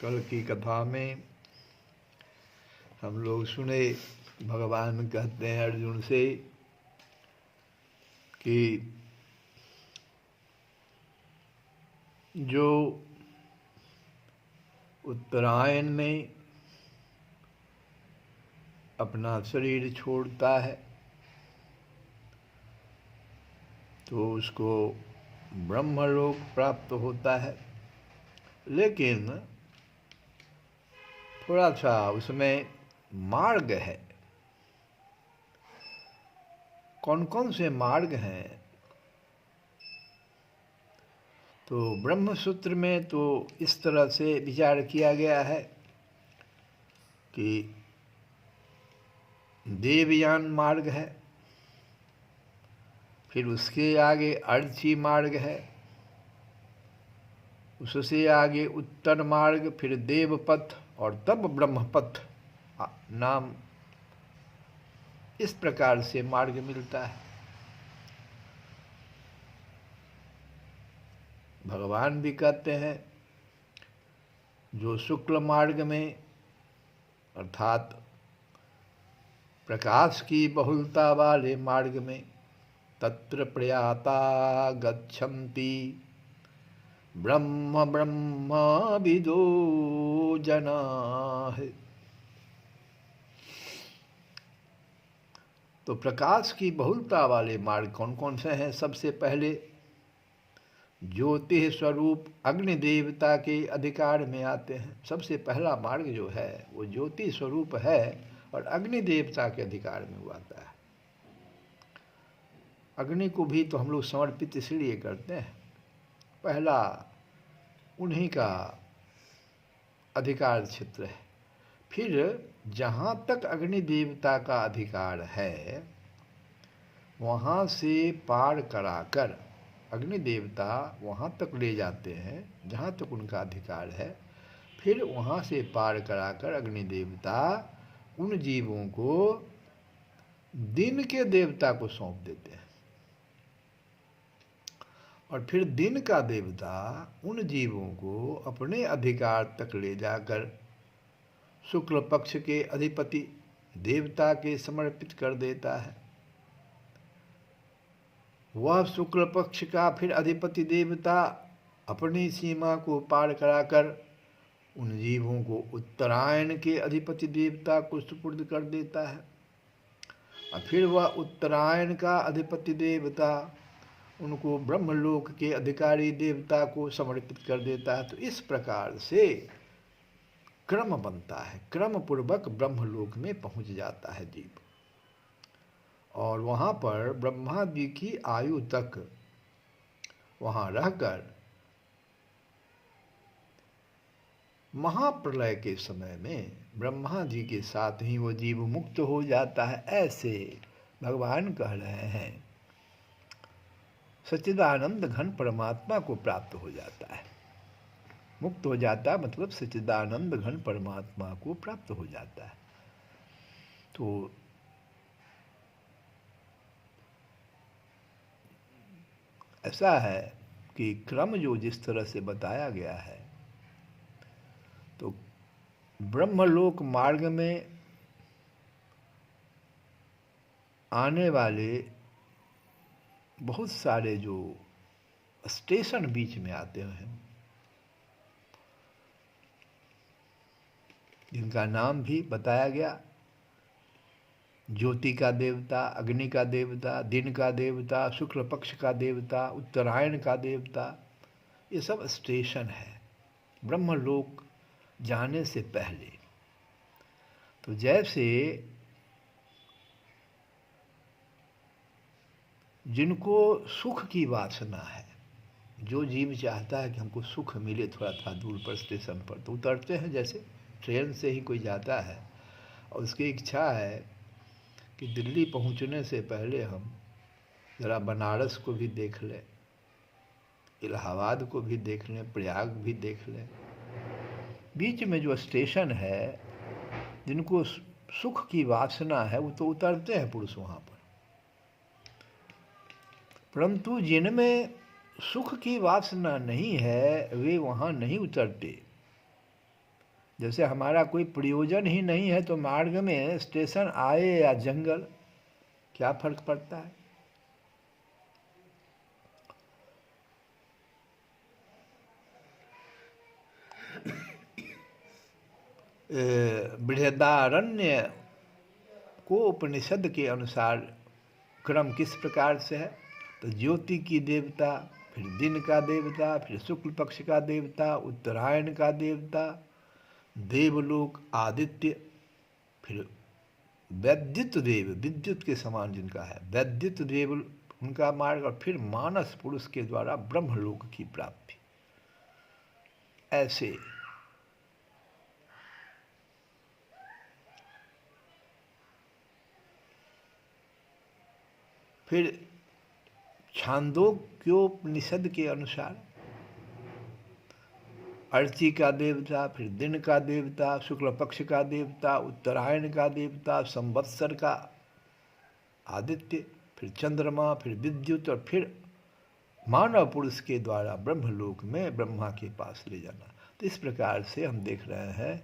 कल की कथा में हम लोग सुने, भगवान कहते हैं अर्जुन से कि जो उत्तरायण में अपना शरीर छोड़ता है तो उसको ब्रह्मलोक प्राप्त होता है, लेकिन थोड़ा सा उसमें मार्ग है। कौन कौन से मार्ग हैं? तो ब्रह्म सूत्र में तो इस तरह से विचार किया गया है कि देवयान मार्ग है, फिर उसके आगे अर्ची मार्ग है, उससे आगे उत्तर मार्ग, फिर देवपथ और तब ब्रह्मपथ नाम, इस प्रकार से मार्ग मिलता है। भगवान भी कहते हैं जो शुक्ल मार्ग में अर्थात प्रकाश की बहुलता वाले मार्ग में तत्र प्रयाता गच्छन्ति ब्रह्म ब्रह्म विदो जनाः। तो प्रकाश की बहुलता वाले मार्ग कौन कौन से हैं? सबसे पहले ज्योति स्वरूप अग्नि देवता के अधिकार में आते हैं। सबसे पहला मार्ग जो है वो ज्योति स्वरूप है और अग्नि देवता के अधिकार में वो आता है। अग्नि को भी तो हम लोग समर्पित इसलिए करते हैं, पहला उन्हीं का अधिकार क्षेत्र है। फिर जहाँ तक अग्नि देवता का अधिकार है वहाँ से पार कराकर अग्नि देवता वहाँ तक ले जाते हैं जहाँ तक उनका अधिकार है। फिर वहाँ से पार कराकर अग्नि देवता उन जीवों को दिन के देवता को सौंप देते हैं और फिर दिन का देवता उन जीवों को अपने अधिकार तक ले जाकर शुक्ल पक्ष के अधिपति देवता के समर्पित कर देता है। वह शुक्ल पक्ष का फिर अधिपति देवता अपनी सीमा को पार कराकर उन जीवों को उत्तरायण के अधिपति देवता को सुपुर्द कर देता है और फिर वह उत्तरायण का अधिपति देवता उनको ब्रह्मलोक के अधिकारी देवता को समर्पित कर देता है। तो इस प्रकार से क्रम बनता है, क्रम पूर्वक ब्रह्मलोक में पहुंच जाता है जीव और वहाँ पर ब्रह्मा जी की आयु तक वहाँ रहकर महाप्रलय के समय में ब्रह्मा जी के साथ ही वो जीव मुक्त हो जाता है। ऐसे भगवान कह रहे हैं सच्चिदानंद घन परमात्मा को प्राप्त हो जाता है। मुक्त हो जाता मतलब सच्चिदानंद घन परमात्मा को प्राप्त हो जाता है। तो ऐसा है कि क्रम जो जिस तरह से बताया गया है तो ब्रह्मलोक मार्ग में आने वाले बहुत सारे जो स्टेशन बीच में आते हैं जिनका नाम भी बताया गया, ज्योति का देवता, अग्नि का देवता, दिन का देवता, शुक्ल पक्ष का देवता, उत्तरायण का देवता, ये सब स्टेशन है ब्रह्मलोक जाने से पहले। तो जैसे जिनको सुख की वासना है, जो जीव चाहता है कि हमको सुख मिले थोड़ा था दूर पर स्टेशन पर, तो उतरते हैं। जैसे ट्रेन से ही कोई जाता है और उसकी इच्छा है कि दिल्ली पहुंचने से पहले हम ज़रा बनारस को भी देख लें, इलाहाबाद को भी देख लें, प्रयाग भी देख लें। बीच में जो स्टेशन है जिनको सुख की वासना है वो तो उतरते हैं पुरुष वहाँ पर, परंतु जिनमें सुख की वासना नहीं है वे वहाँ नहीं उतरते। जैसे हमारा कोई प्रयोजन ही नहीं है तो मार्ग में स्टेशन आए या जंगल क्या फर्क पड़ता है। बृहदारण्य को उपनिषद के अनुसार क्रम किस प्रकार से है तो ज्योति की देवता, फिर दिन का देवता, फिर शुक्ल पक्ष का देवता, उत्तरायण का देवता, देवलोक आदित्य, फिर वैद्युत देव, विद्युत के समान जिनका है वैद्युत देव उनका मार्ग, और फिर मानस पुरुष के द्वारा ब्रह्मलोक की प्राप्ति। ऐसे फिर छांदोग्योपनिषद के अनुसार अर्ची का देवता, फिर दिन का देवता, शुक्ल पक्ष का देवता, उत्तरायण का देवता, संवत्सर का आदित्य, फिर चंद्रमा, फिर विद्युत, और फिर मानव पुरुष के द्वारा ब्रह्मलोक में ब्रह्मा के पास ले जाना। तो इस प्रकार से हम देख रहे हैं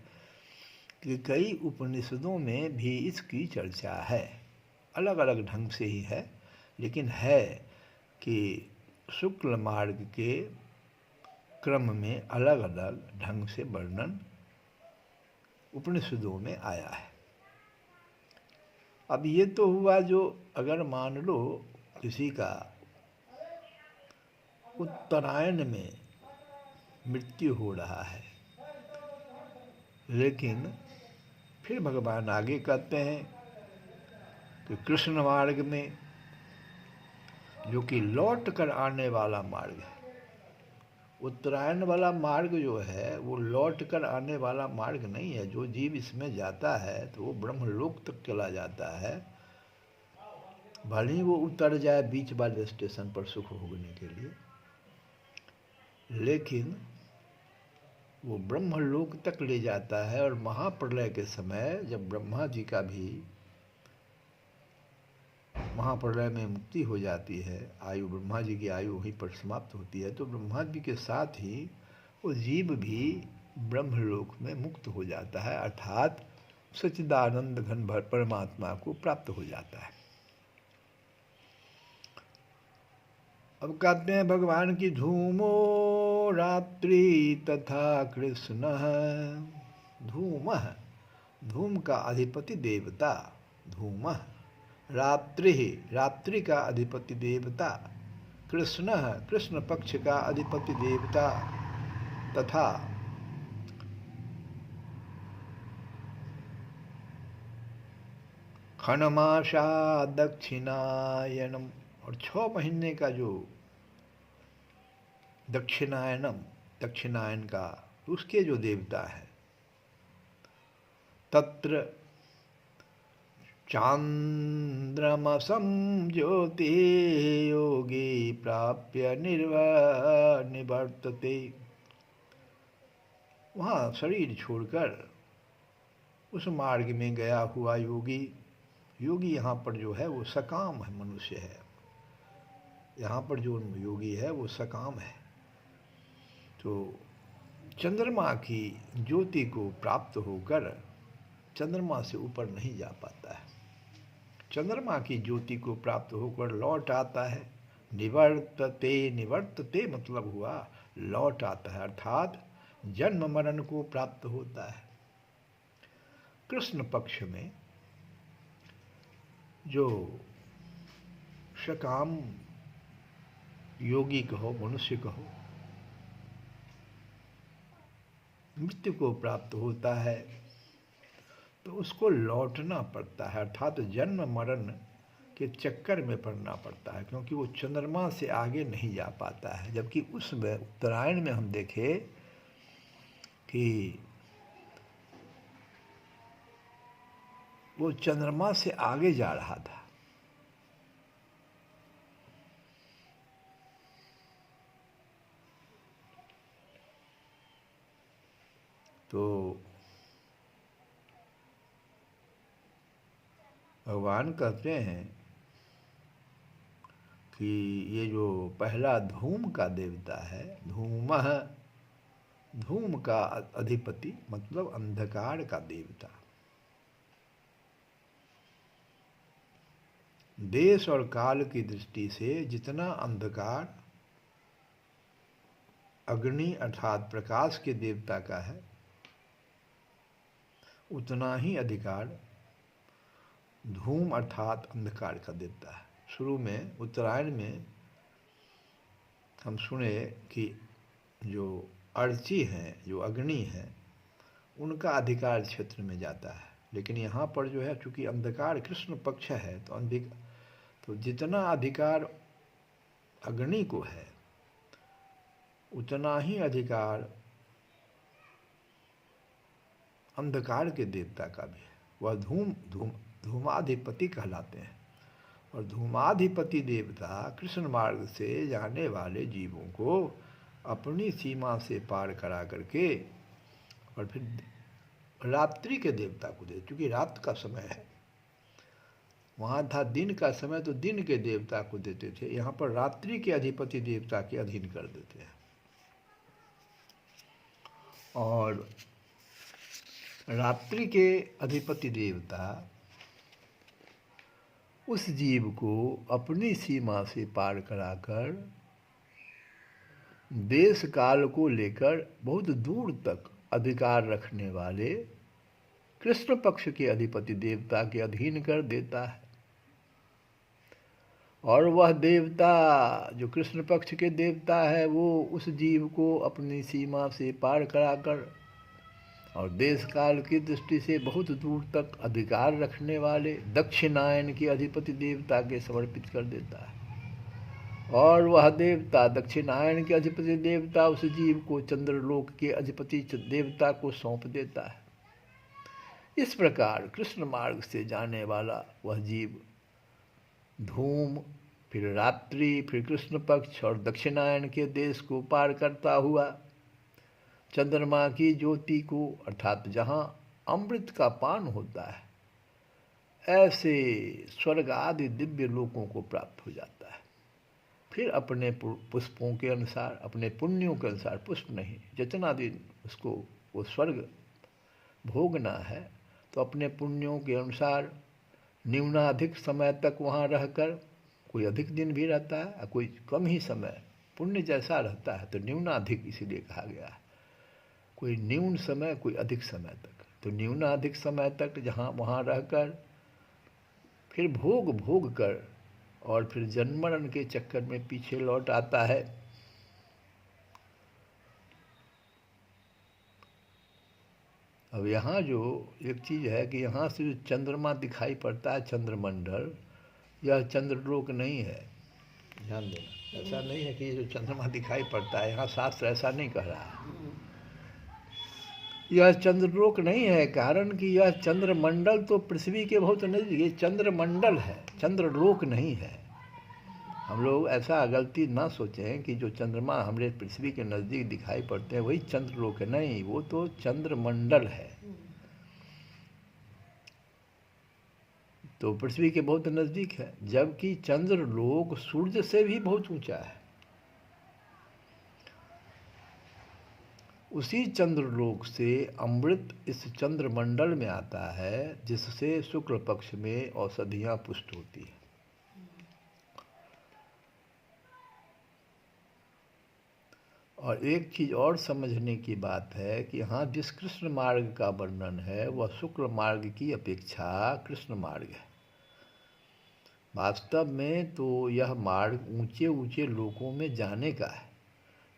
कि कई उपनिषदों में भी इसकी चर्चा है, अलग अलग ढंग से ही है, लेकिन है कि शुक्ल मार्ग के क्रम में अलग अलग ढंग से वर्णन उपनिषदों में आया है। अब ये तो हुआ जो अगर मान लो किसी का उत्तरायण में मृत्यु हो रहा है, लेकिन फिर भगवान आगे कहते हैं कि कृष्ण मार्ग में, जो कि लौट कर आने वाला मार्ग है, उत्तरायण वाला मार्ग जो है वो लौट कर आने वाला मार्ग नहीं है। जो जीव इसमें जाता है तो वो ब्रह्मलोक तक चला जाता है, भले ही वो उतर जाए बीच वाले स्टेशन पर सुख भोगने के लिए, लेकिन वो ब्रह्मलोक तक ले जाता है। और महाप्रलय के समय जब ब्रह्मा जी का भी महाप्रलय में मुक्ति हो जाती है, आयु ब्रह्मा जी की आयु वहीं पर समाप्त होती है, तो ब्रह्मा जी के साथ ही वो जीव भी ब्रह्मलोक में मुक्त हो जाता है, अर्थात सच्चिदानंद घन भर परमात्मा को प्राप्त हो जाता है। अब कहते हैं भगवान की धूमो रात्रि तथा कृष्ण। धूम, धूम का अधिपति देवता धूम, रात्रि, रात्रि का अधिपति देवता कृष्ण, कृष्ण पक्ष का अधिपति देवता, तथा खनमाशा दक्षिणायनम, और 6 महीने का जो दक्षिणायनम, दक्षिणायन का उसके जो देवता है, तत्र चांद्रमसं ज्योति योगी प्राप्य निवर्तते। वहाँ शरीर छोड़कर उस मार्ग में गया हुआ योगी, योगी यहाँ पर जो है वो सकाम है, मनुष्य है। यहाँ पर जो योगी है वो सकाम है, तो चंद्रमा की ज्योति को प्राप्त होकर चंद्रमा से ऊपर नहीं जा पाता है, चंद्रमा की ज्योति को प्राप्त होकर लौट आता है। निवर्तते, निवर्तते मतलब हुआ लौट आता है, अर्थात जन्म मरण को प्राप्त होता है। कृष्ण पक्ष में जो सकाम योगी कहो, मनुष्य कहो, मृत्यु को प्राप्त होता है तो उसको लौटना पड़ता है, अर्थात जन्म मरण के चक्कर में पड़ना पड़ता है, क्योंकि वो चंद्रमा से आगे नहीं जा पाता है। जबकि उस उत्तरायण में हम देखें कि वो चंद्रमा से आगे जा रहा था। तो भगवान कहते हैं कि ये जो पहला धूम का देवता है, धूमः, धूम का अधिपति मतलब अंधकार का देवता, देश और काल की दृष्टि से जितना अंधकार अग्नि अर्थात प्रकाश के देवता का है, उतना ही अधिकार धूम अर्थात अंधकार का देवता है। शुरू में उत्तरायण में हम सुने कि जो अर्ची हैं, जो अग्नि हैं, उनका अधिकार क्षेत्र में जाता है, लेकिन यहाँ पर जो है चूँकि अंधकार कृष्ण पक्ष है तो जितना अधिकार अग्नि को है उतना ही अधिकार अंधकार के देवता का भी है। वह धूमाधिपति कहलाते हैं। और धूमाधिपति देवता कृष्ण मार्ग से जाने वाले जीवों को अपनी सीमा से पार करा करके और फिर रात्रि के देवता को दे, क्योंकि रात का समय है, वहाँ था दिन का समय तो दिन के देवता को देते थे, यहाँ पर रात्रि के अधिपति देवता के अधीन कर देते हैं। और रात्रि के अधिपति देवता उस जीव को अपनी सीमा से पार कराकर देश काल को लेकर बहुत दूर तक अधिकार रखने वाले कृष्ण पक्ष के अधिपति देवता के अधीन कर देता है। और वह देवता जो कृष्ण पक्ष के देवता है वो उस जीव को अपनी सीमा से पार कराकर और देश काल की दृष्टि से बहुत दूर तक अधिकार रखने वाले दक्षिणायन के अधिपति देवता के समर्पित कर देता है। और वह देवता दक्षिणायन के अधिपति देवता उस जीव को चंद्रलोक के अधिपति देवता को सौंप देता है। इस प्रकार कृष्ण मार्ग से जाने वाला वह जीव धूम, फिर रात्रि, फिर कृष्ण पक्ष और दक्षिणायन के देश को पार करता हुआ चंद्रमा की ज्योति को, अर्थात जहाँ अमृत का पान होता है, ऐसे स्वर्ग आदि दिव्य लोकों को प्राप्त हो जाता है। फिर अपने पुष्पों के अनुसार, अपने पुण्यों के अनुसार, पुष्प नहीं, जितना दिन उसको वो स्वर्ग भोगना है तो अपने पुण्यों के अनुसार न्यूनाधिक समय तक वहाँ रहकर, कोई अधिक दिन भी रहता है, कोई कम ही समय, पुण्य जैसा रहता है तो न्यूनाधिक इसीलिए कहा गया है, कोई न्यून समय, कोई अधिक समय तक। तो न्यूनाधिक समय तक जहाँ वहाँ रहकर फिर भोग कर और फिर जन्म मरण के चक्कर में पीछे लौट आता है। अब यहाँ जो एक चीज़ है कि यहाँ से जो चंद्रमा दिखाई पड़ता है, चंद्रमंडल, यह चंद्रलोक नहीं है, ध्यान देना। ऐसा नहीं है कि जो चंद्रमा दिखाई पड़ता है, यहाँ शास्त्र ऐसा नहीं कह रहा है, यह चंद्रलोक नहीं है। कारण कि यह चंद्रमंडल तो पृथ्वी के बहुत नज़दीक, ये चंद्रमंडल है, चंद्रलोक नहीं है। हम लोग ऐसा गलती ना सोचें कि जो चंद्रमा हमारे पृथ्वी के नज़दीक दिखाई पड़ते हैं वही चंद्रलोक है, नहीं, वो तो चंद्रमंडल है। तो पृथ्वी के बहुत नज़दीक है, जबकि चंद्रलोक सूर्य से भी बहुत ऊंचा है। उसी चंद्रलोक से अमृत इस चंद्रमंडल में आता है, जिससे शुक्ल पक्ष में औषधियाँ पुष्ट होती हैं। और एक चीज़ और समझने की बात है कि यहाँ जिस कृष्ण मार्ग का वर्णन है वह शुक्ल मार्ग की अपेक्षा कृष्ण मार्ग है। वास्तव में तो यह मार्ग ऊंचे ऊंचे लोकों में जाने का है।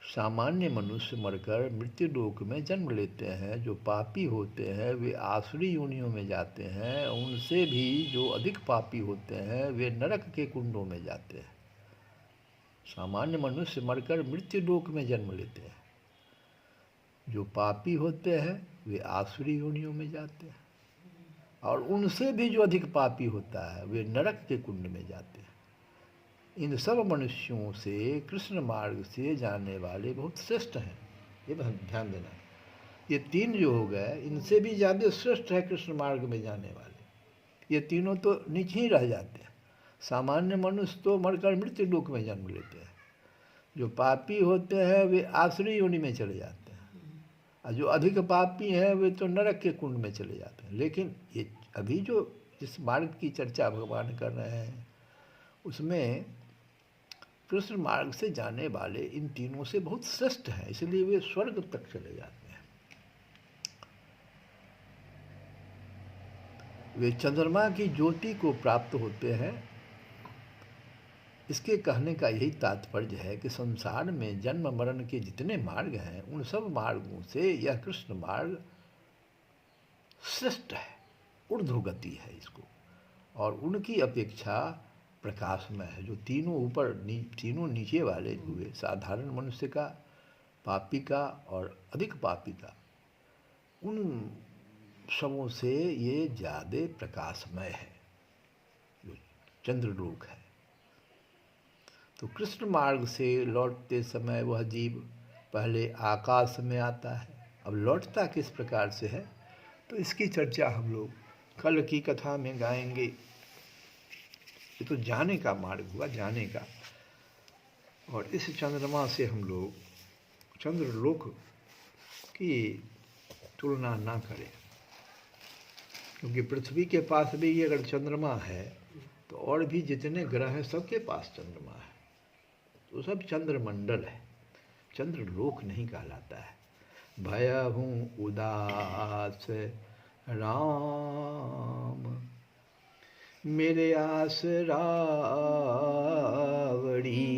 सामान्य मनुष्य मरकर मृत्यु लोक में जन्म लेते हैं, जो पापी होते हैं वे आसुरी योनियों में जाते हैं, उनसे भी जो अधिक पापी होते हैं वे नरक के कुंडों में जाते हैं। सामान्य मनुष्य मरकर मृत्यु लोक में जन्म लेते हैं, जो पापी होते हैं वे आसुरी योनियों में जाते हैं, और उनसे भी जो अधिक पापी होता है वे नरक के कुंड में जाते हैं। इन सब मनुष्यों से कृष्ण मार्ग से जाने वाले बहुत श्रेष्ठ हैं, ये ध्यान देना। ये तीन जो हो गए, इनसे भी ज़्यादा श्रेष्ठ है कृष्ण मार्ग में जाने वाले। ये तीनों तो नीचे ही रह जाते हैं। सामान्य मनुष्य तो मरकर मृत्यु लोक में जन्म लेते हैं, जो पापी होते हैं वे आसुरी योनि में चले जाते हैं, और जो अधिक पापी हैं वे तो नरक के कुंड में चले जाते हैं। लेकिन ये अभी जो जिस मार्ग की चर्चा भगवान कर रहे हैं उसमें कृष्ण मार्ग से जाने वाले इन तीनों से बहुत श्रेष्ठ हैं, इसलिए वे स्वर्ग तक चले जाते हैं। वे चंद्रमा की ज्योति को प्राप्त होते हैं। इसके कहने का यही तात्पर्य है कि संसार में जन्म मरण के जितने मार्ग हैं उन सब मार्गों से यह कृष्ण मार्ग श्रेष्ठ है, ऊर्ध्वगति है इसको, और उनकी अपेक्षा प्रकाशमय है। जो तीनों ऊपर तीनों नीचे वाले हुए, साधारण मनुष्य का, पापी का और अधिक पापी का, उन सबों से ये ज़्यादा प्रकाशमय है। चंद्रलोक है। तो कृष्ण मार्ग से लौटते समय वह जीव पहले आकाश में आता है, अब लौटता किस प्रकार से है तो इसकी चर्चा हम लोग कल की कथा में गाएंगे। ये तो जाने का मार्ग हुआ, जाने का। और इस चंद्रमा से हम लोग चंद्रलोक की तुलना ना करें, क्योंकि पृथ्वी के पास भी अगर चंद्रमा है तो और भी जितने ग्रह हैं सबके पास चंद्रमा है, तो सब चंद्रमंडल है, चंद्रलोक नहीं कहलाता है। भयहूँ उदास राम मेरे आस रावड़ी,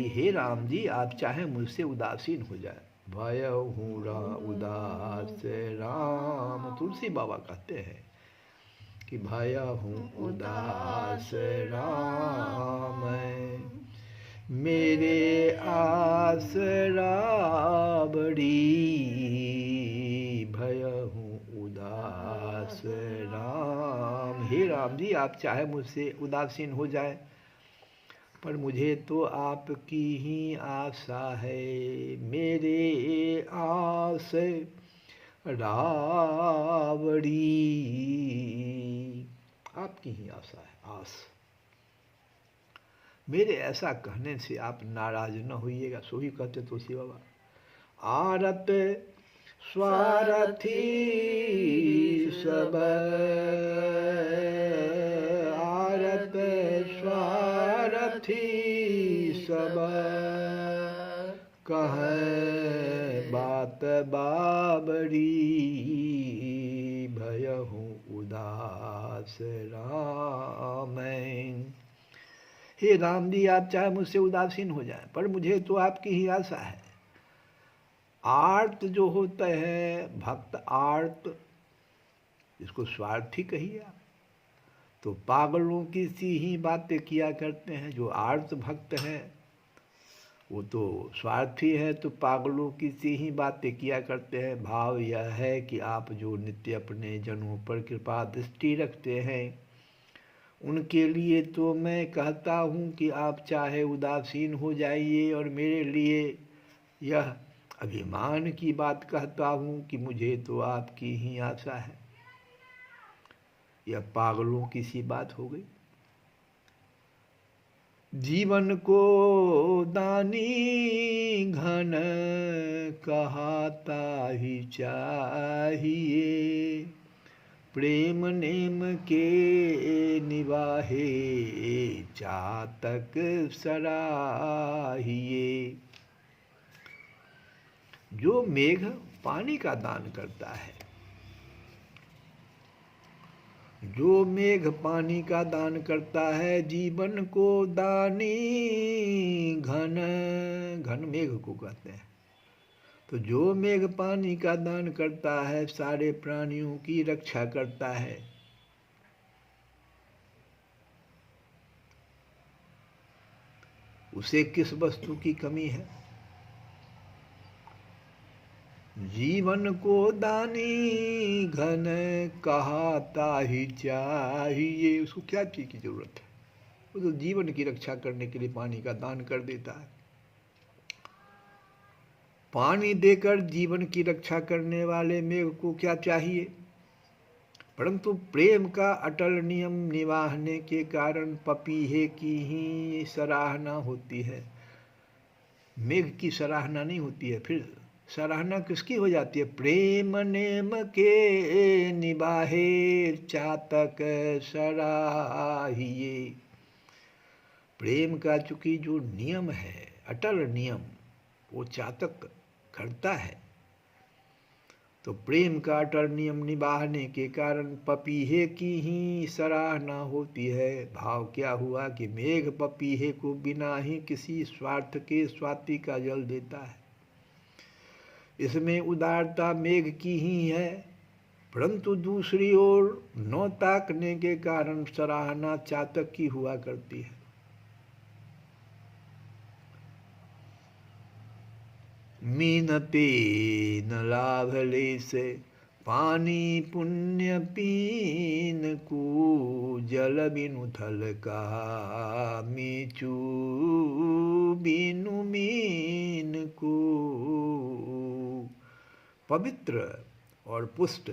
हे राम जी आप चाहे मुझसे उदासीन हो जाए। भयहूँ उदास राम, तुलसी बाबा कहते हैं कि भयहूँ उदास राम मेरे आस रावड़ी, भयहूँ उदास राम, हे राम जी आप चाहे मुझसे उदासीन हो जाए, पर मुझे तो आपकी ही आशा है। मेरे आस रावड़ी, आपकी ही आशा है, आस। मेरे ऐसा कहने से आप नाराज न होइएगा, सो ही कहते तुलसी बाबा। आरत स्वार्थी सब, आरत स्वार्थी सब, कहे बात बाबरी, भयहूँ उदास राम। हे राम जी आप चाहे मुझसे उदासीन हो जाएं, पर मुझे तो आपकी ही आशा है। आर्त जो होता है भक्त, आर्त इसको स्वार्थी कहिए आप, तो पागलों की सी ही बातें किया करते हैं। जो आर्त भक्त हैं वो तो स्वार्थी है, तो पागलों की सी ही बातें किया करते हैं। भाव यह है कि आप जो नित्य अपने जनों पर कृपा दृष्टि रखते हैं उनके लिए तो मैं कहता हूँ कि आप चाहे उदासीन हो जाइए, और मेरे लिए यह अभिमान की बात कहता हूँ कि मुझे तो आपकी ही आशा है। यह पागलों की सी बात हो गई। जीवन को दानी घन कहता ही चाहिए, प्रेम नेम के निवाहे चातक सराहिए। जो मेघ पानी का दान करता है, जो मेघ पानी का दान करता है, जीवन को दानी घन, घन मेघ को कहते हैं। तो जो मेघ पानी का दान करता है सारे प्राणियों की रक्षा करता है। उसे किस वस्तु की कमी है? जीवन को दानी घन कहता ही चाहिए, उसको क्या चीज की जरूरत है? वो तो जीवन की रक्षा करने के लिए पानी का दान कर देता है। पानी देकर जीवन की रक्षा करने वाले मेघ को क्या चाहिए? परंतु प्रेम का अटल नियम निभाने के कारण पपीहे की ही सराहना होती है, मेघ की सराहना नहीं होती है। फिर सराहना किसकी हो जाती है? प्रेम नेम के निभाहे चातक सराहिए। प्रेम का चूंकि जो नियम है, अटल नियम, वो चातक करता है, तो प्रेम का अटल नियम निभाने के कारण पपीहे की ही सराहना होती है। भाव क्या हुआ कि मेघ पपीहे को बिना ही किसी स्वार्थ के स्वाति का जल देता है। इसमें उदारता मेघ की ही है, परंतु दूसरी ओर न ताकने के कारण सराहना चातक की हुआ करती है। मीनते न लाभ ले से पानी पुण्य पीन को, जल बिनु थल का मीचू बिनु मीन को। पवित्र और पुष्ट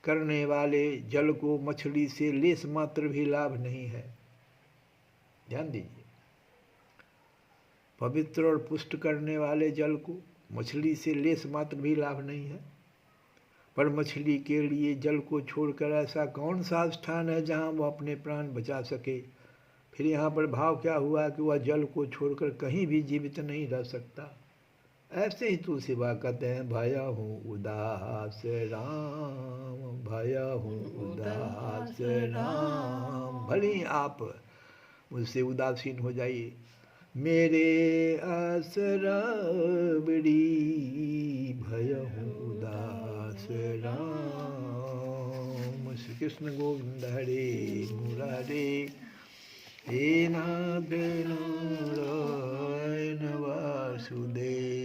करने वाले जल को मछली से लेस मात्र भी लाभ नहीं है। ध्यान दीजिए, पवित्र और पुष्ट करने वाले जल को मछली से लेस मात्र भी लाभ नहीं है। पर मछली के लिए जल को छोड़कर ऐसा कौन सा स्थान है जहाँ वह अपने प्राण बचा सके। फिर यहाँ पर भाव क्या हुआ कि वह जल को छोड़कर कहीं भी जीवित नहीं रह सकता। ऐसे ही तुलसी बा कहते हैं, भया हूँ उदास राम, भया हूँ उदास राम। भले ही आप मुझसे उदासीन हो जाइए, मेरे आसरा बड़ी, भया हूँ उदास राम। श्री कृष्ण गोविंद हरे मुरारे, हे नाथ नारायण वासुदेव।